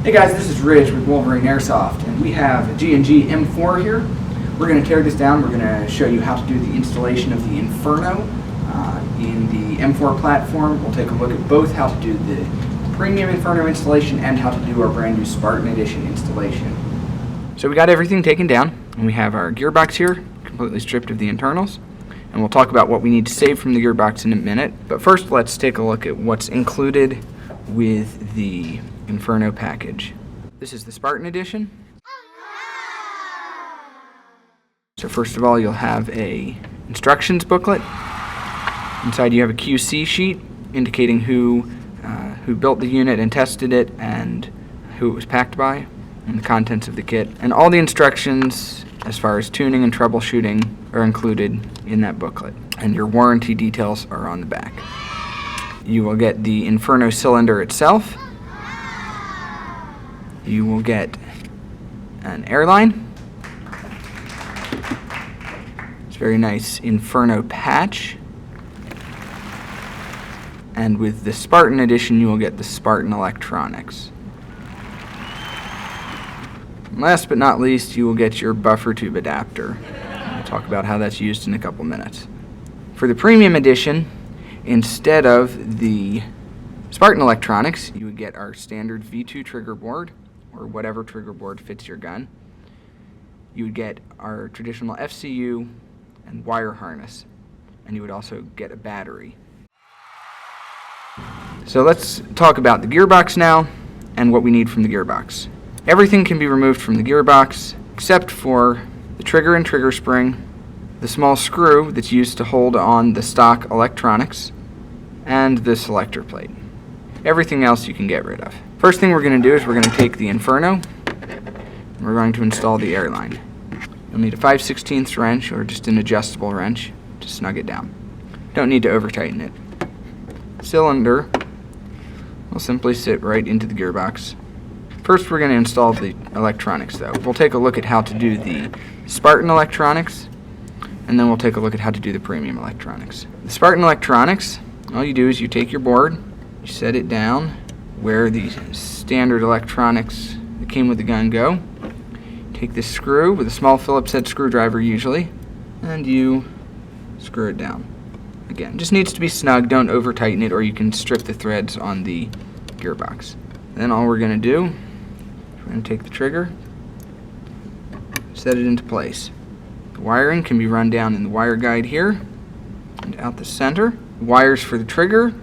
Hey guys, this is Rich with Wolverine Airsoft, and we have a G&G M4 here. We're going to tear this down. We're going to show you how to do the installation of the Inferno in the M4 platform. We'll take a look at both how to do the Premium Inferno installation and how to do our brand new Spartan Edition installation. So we got everything taken down, and we have our gearbox here, completely stripped of the internals. And we'll talk about what we need to save from the gearbox in a minute. But first, let's take a look at what's included with the Inferno package. This is the Spartan Edition. So first of all, you'll have a instructions booklet. Inside you have a QC sheet indicating who built the unit and tested it and who it was packed by, and the contents of the kit. And all the instructions as far as tuning and troubleshooting are included in that booklet. And your warranty details are on the back. You will get the Inferno cylinder itself. You will get an Airline. It's a very nice Inferno patch. And with the Spartan Edition, you will get the Spartan electronics. And last but not least, you will get your buffer tube adapter. We'll talk about how that's used in a couple minutes. For the Premium Edition, instead of the Spartan electronics, you would get our standard V2 trigger board, or whatever trigger board fits your gun. You would get our traditional FCU and wire harness, and you would also get a battery. So let's talk about the gearbox now and what we need from the gearbox. Everything can be removed from the gearbox except for the trigger and trigger spring, the small screw that's used to hold on the stock electronics, and the selector plate. Everything else you can get rid of. First thing we're going to do is we're going to take the Inferno and we're going to install the Airline. You'll need a 5/16 wrench or just an adjustable wrench to snug it down. Don't need to over tighten it. Cylinder will simply sit right into the gearbox. First we're going to install the electronics though. We'll take a look at how to do the Spartan electronics, and then we'll take a look at how to do the Premium electronics. The Spartan electronics, all you do is you take your board, you set it down where the standard electronics that came with the gun go. Take this screw with a small Phillips head screwdriver usually, and you screw it down. Again, just needs to be snug, don't over tighten it or you can strip the threads on the gearbox. Then all we're going to do is we're going to take the trigger, set it into place. The wiring can be run down in the wire guide here and out the center. The wires for the trigger,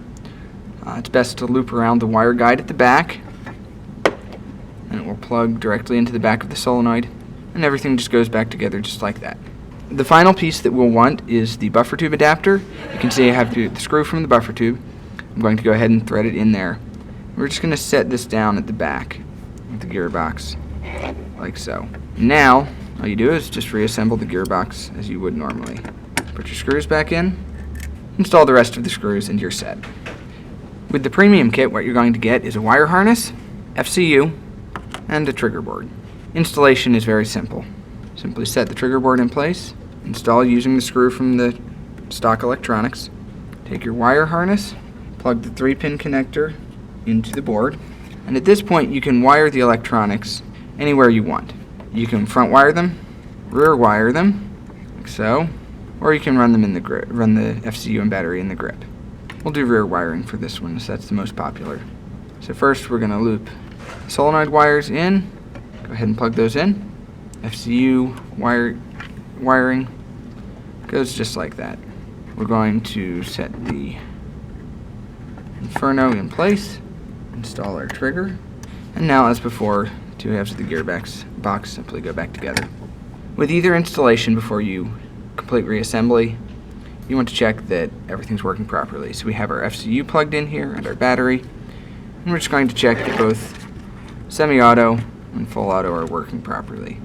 it's best to loop around the wire guide at the back, and it will plug directly into the back of the solenoid, and everything just goes back together just like that. The final piece that we'll want is the buffer tube adapter. You can see I have the screw from the buffer tube. I'm going to go ahead and thread it in there. We're just going to set this down at the back of the gearbox, like so. Now, all you do is just reassemble the gearbox as you would normally. Put your screws back in, install the rest of the screws, and you're set. With the Premium kit, what you're going to get is a wire harness, FCU, and a trigger board. Installation is very simple. Simply set the trigger board in place, install using the screw from the stock electronics, take your wire harness, plug the 3-pin connector into the board, and at this point you can wire the electronics anywhere you want. You can front wire them, rear wire them, like so, or you can run them in the grip, run the FCU and battery in the grip. We'll do rear wiring for this one, so that's the most popular. So first we're going to loop the solenoid wires in. Go ahead and plug those in. FCU wiring goes just like that. We're going to set the Inferno in place, install our trigger, and now as before, two halves of the gearbox simply go back together. With either installation, before you complete reassembly, you want to check that everything's working properly. So we have our FCU plugged in here and our battery, and we're just going to check that both semi-auto and full auto are working properly.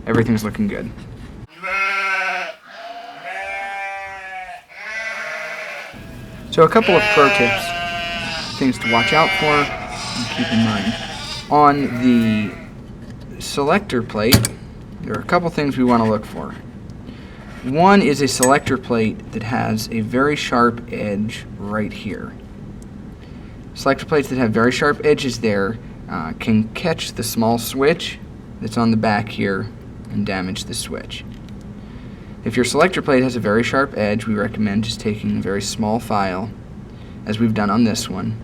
Everything's looking good. So a couple of pro tips, things to watch out for and keep in mind. On the selector plate, there are a couple things we want to look for. One is a selector plate that has a very sharp edge right here. Selector plates that have very sharp edges there can catch the small switch that's on the back here and damage the switch. If your selector plate has a very sharp edge, we recommend just taking a very small file, as we've done on this one,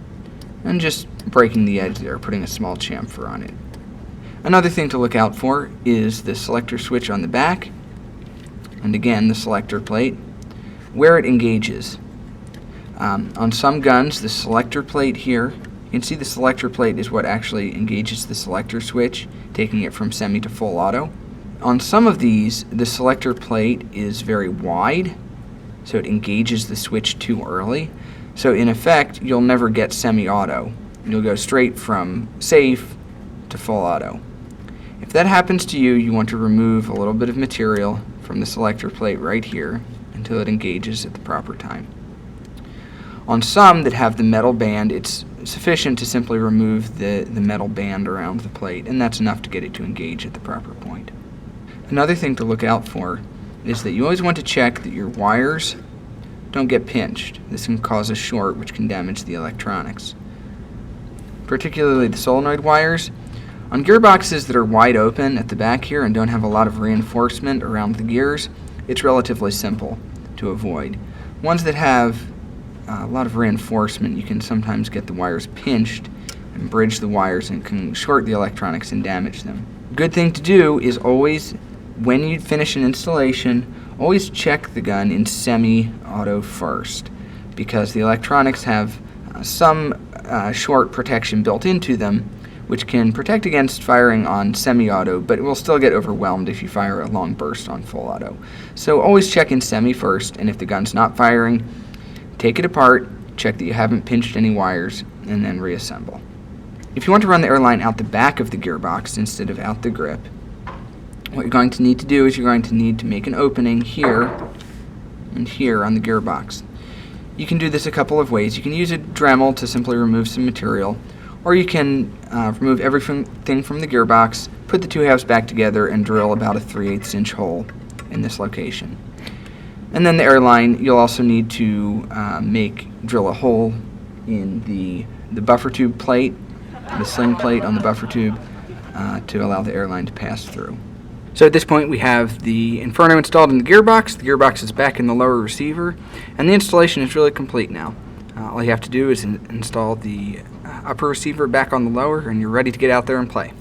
and just breaking the edge there, putting a small chamfer on it. Another thing to look out for is the selector switch on the back, and again the selector plate, where it engages. On some guns, the selector plate here, you can see the selector plate is what actually engages the selector switch, taking it from semi to full auto. On some of these, the selector plate is very wide, so it engages the switch too early. So in effect, you'll never get semi-auto. You'll go straight from safe to full auto. If that happens to you, you want to remove a little bit of material from the selector plate right here until it engages at the proper time. On some that have the metal band, it's sufficient to simply remove the metal band around the plate, and that's enough to get it to engage at the proper point. Another thing to look out for is that you always want to check that your wires don't get pinched. This can cause a short, which can damage the electronics. Particularly the solenoid wires. On gearboxes that are wide open at the back here and don't have a lot of reinforcement around the gears, it's relatively simple to avoid. Ones that have a lot of reinforcement, you can sometimes get the wires pinched and bridge the wires and can short the electronics and damage them. Good thing to do is always, when you finish an installation, always check the gun in semi-auto first, because the electronics have some short protection built into them, which can protect against firing on semi-auto, but it will still get overwhelmed if you fire a long burst on full auto. So always check in semi first, and if the gun's not firing, take it apart, check that you haven't pinched any wires, and then reassemble. If you want to run the Airline out the back of the gearbox instead of out the grip, what you're going to need to do is you're going to need to make an opening here and here on the gearbox. You can do this a couple of ways. You can use a Dremel to simply remove some material, or you can remove everything from the gearbox, put the two halves back together, and drill about a 3/8 inch hole in this location. And then the Airline, you'll also need to drill a hole in the buffer tube plate, the sling plate on the buffer tube, to allow the Airline to pass through. So at this point we have the Inferno installed in the gearbox is back in the lower receiver, and the installation is really complete now. All you have to do is install the upper receiver back on the lower, and you're ready to get out there and play.